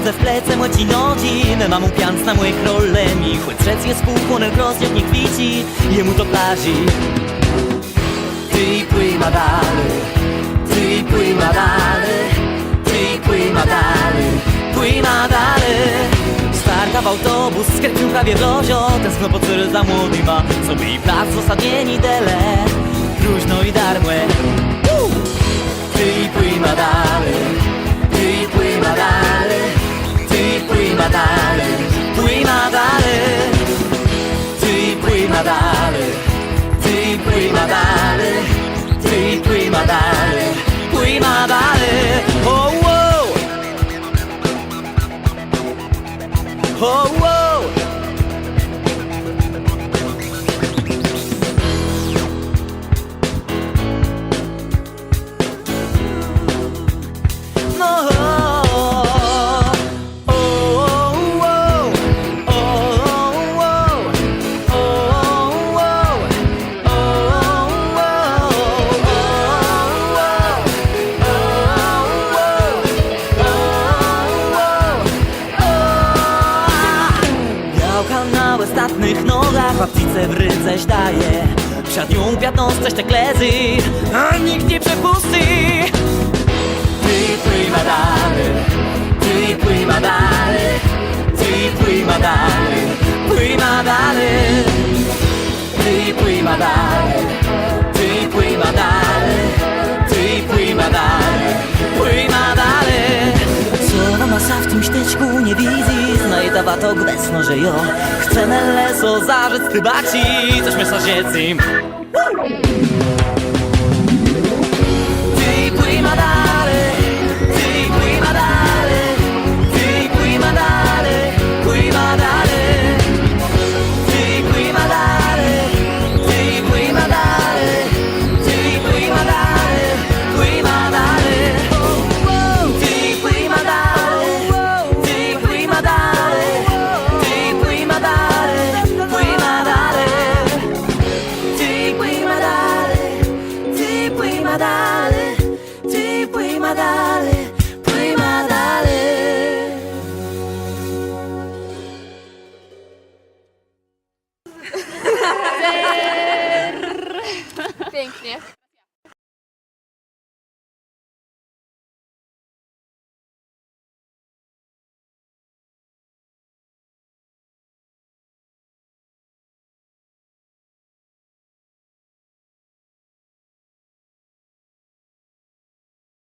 chodzę w plece młeci noci, me mamu pianc na moich rolem i chłyd rzec je spółkłoner krosniak nie kwici, jemu to plaži. Ty prima dale, ty prima dale, ty prima dale, prima dale. Starta w autobus, skręcił prawie w lozio, tęskno po cyrl za młodyma, sobie i plac w ostatnieni dele, próżno i darmłe. Ty prima dale, ty prima dale, ty prima dale, prima dale, ty prima dale, ty prima dale, ty prima dale, prima dale. Oh wow, oh wow. Na ostatnych nogach babcice w rydze daje, przed nią piatną coś te klezy, a nikt nie przepuści. Ty prima dale, ty prima dale, ty prima dale, prima dale, ty prima dale, ty prima dale, ty prima dale, prima dale. Co masa w tym śteczku nie widzi, znaje tawatok bez noże jo. Chcemy leso zarzec tybaci, coś mięsa ziecim. Ty prima dale, ty prima dale, ty prima dale, prima dale, ty prima dale, ty prima dale, ty prima dale, prima dale. Ty prima dale, ty prima dale, ty prima dale, prima dale, ty prima dale, ty prima dale, ty prima dale, prima dale. Pięknie.